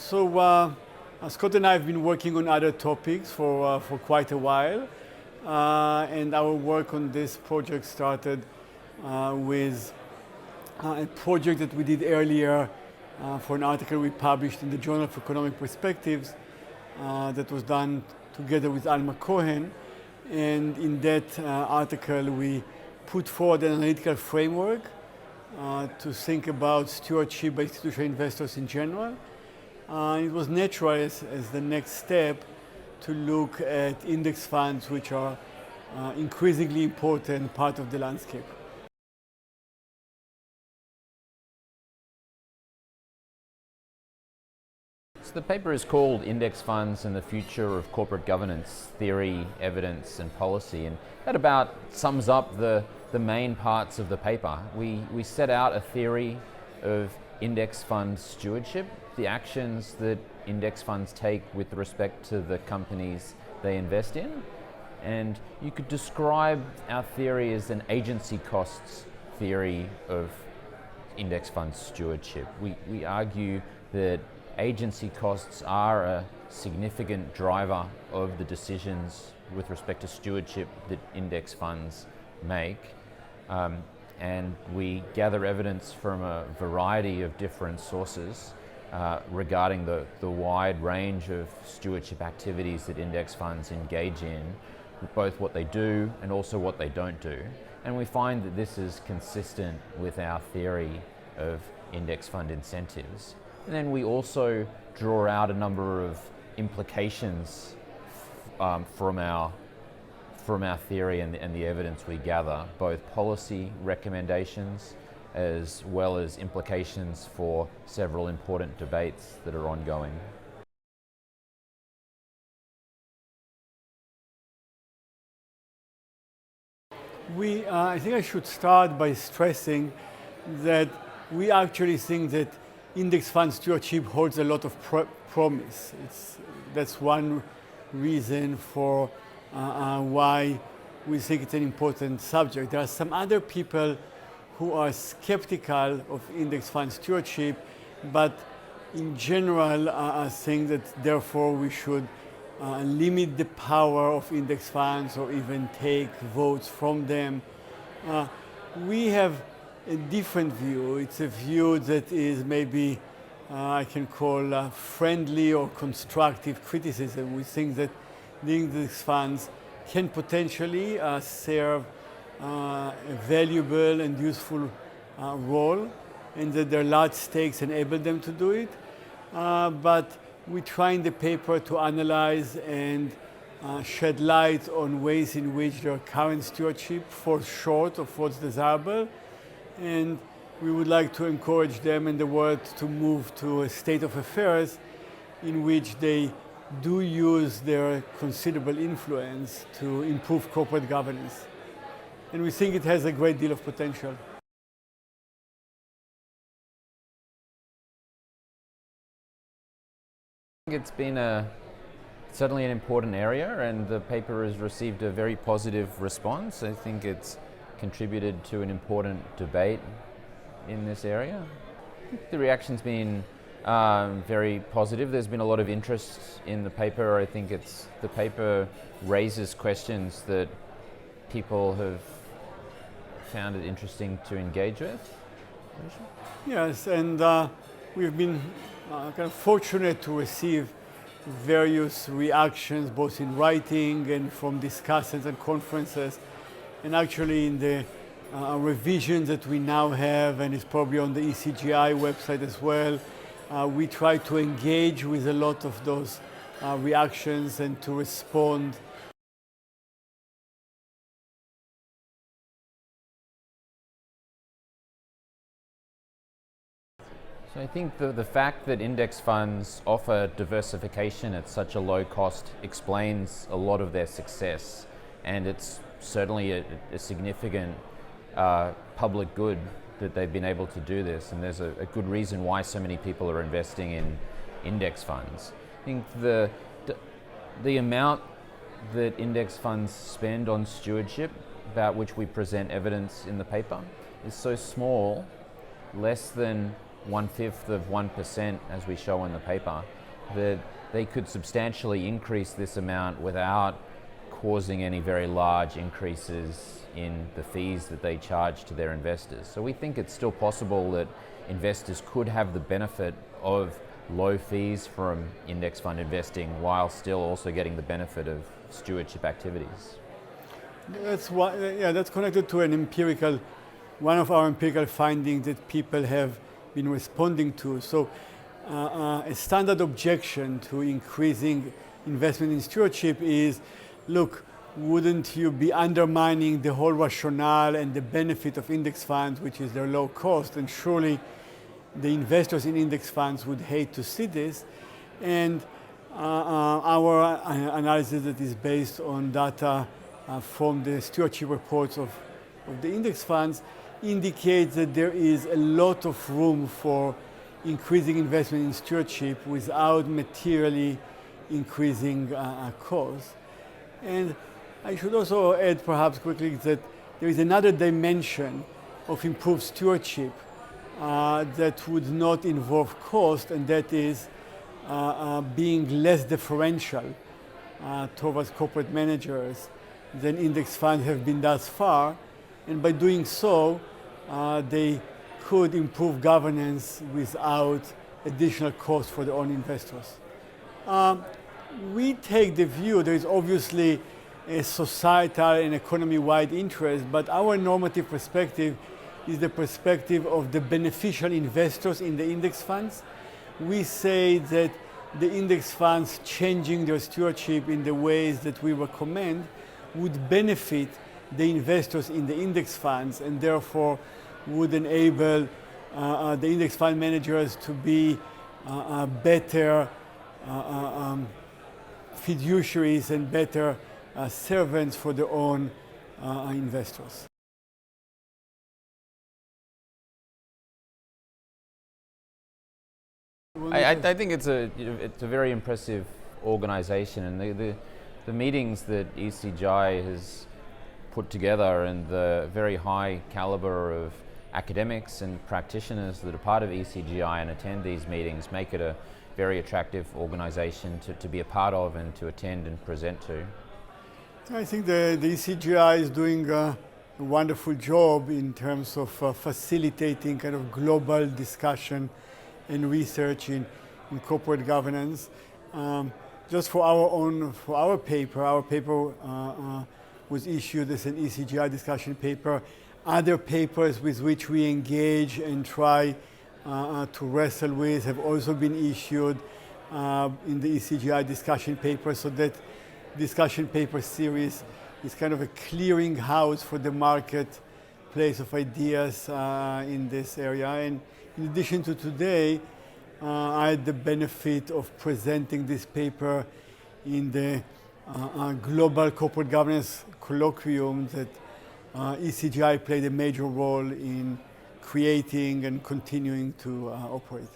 Scott and I have been working on other topics for quite a while, and our work on this project started with a project that we did earlier for an article we published in the Journal of Economic Perspectives that was done together with Alma Cohen. And in that article, we put forward an analytical framework to think about stewardship by institutional investors in general. It was natural as the next step to look at index funds, which are increasingly important part of the landscape. So the paper is called Index Funds and the Future of Corporate Governance, Theory, Evidence and Policy, and that about sums up the main parts of the paper. We set out a theory of index fund stewardship, the actions that index funds take with respect to the companies they invest in. And you could describe our theory as an agency costs theory of index fund stewardship. We argue that agency costs are a significant driver of the decisions with respect to stewardship that index funds make. And we gather evidence from a variety of different sources regarding the wide range of stewardship activities that index funds engage in, both what they do and also what they don't do. And we find that this is consistent with our theory of index fund incentives. And then we also draw out a number of implications from our theory and the evidence we gather, both policy recommendations as well as implications for several important debates that are ongoing. I think I should start by stressing that we actually think that index fund stewardship holds a lot of promise. That's one reason for why we think it's an important subject. There are some other people who are skeptical of index fund stewardship, but in general think that therefore we should limit the power of index funds or even take votes from them. We have a different view. It's a view that is maybe I can call friendly or constructive criticism. We think that the index funds can potentially serve a valuable and useful role, and that their large stakes enable them to do it. But we try in the paper to analyze and shed light on ways in which their current stewardship falls short of what's desirable. And we would like to encourage them and the world to move to a state of affairs in which they do use their considerable influence to improve corporate governance. And we think it has a great deal of potential. It's been certainly an important area, and the paper has received a very positive response. I think it's contributed to an important debate in this area. The reaction's been very positive. There's been a lot of interest in the paper. I think the paper raises questions that people have found it interesting to engage with. Yes, and we've been kind of fortunate to receive various reactions, both in writing and from discussions and conferences. And actually in the revision that we now have, and it's probably on the ECGI website as well, we try to engage with a lot of those reactions and to respond. So I think the fact that index funds offer diversification at such a low cost explains a lot of their success, and it's certainly a significant public good that they've been able to do this, and there's a good reason why so many people are investing in index funds. I think the amount that index funds spend on stewardship, about which we present evidence in the paper, is so small, less than 1/5 of 1%, as we show in the paper, that they could substantially increase this amount without causing any very large increases in the fees that they charge to their investors. So we think it's still possible that investors could have the benefit of low fees from index fund investing while still also getting the benefit of stewardship activities. That's connected to one of our empirical findings that people have been responding to. So a standard objection to increasing investment in stewardship is, look, wouldn't you be undermining the whole rationale and the benefit of index funds, which is their low cost? And surely the investors in index funds would hate to see this. And our analysis that is based on data from the stewardship reports of the index funds indicates that there is a lot of room for increasing investment in stewardship without materially increasing costs. And I should also add perhaps quickly that there is another dimension of improved stewardship that would not involve cost, and that is being less differential towards corporate managers than index funds have been thus far. And by doing so, they could improve governance without additional cost for their own investors. We take the view there is obviously a societal and economy-wide interest, but our normative perspective is the perspective of the beneficial investors in the index funds. We say that the index funds changing their stewardship in the ways that we recommend would benefit the investors in the index funds, and therefore would enable the index fund managers to be better fiduciaries and better servants for their own investors. I think it's a very impressive organization, and the meetings that ECGI has put together and the very high caliber of academics and practitioners that are part of ECGI and attend these meetings make it a very attractive organization to be a part of and to attend and present to. I think the ECGI is doing a wonderful job in terms of facilitating kind of global discussion and research in corporate governance. Just for our paper was issued as an ECGI discussion paper. Other papers with which we engage and try to wrestle with have also been issued in the ECGI discussion paper, so that discussion paper series is kind of a clearinghouse for the marketplace of ideas in this area. And in addition to today, I had the benefit of presenting this paper in the Global Corporate Governance Colloquium that ECGI played a major role in creating and continuing to operate.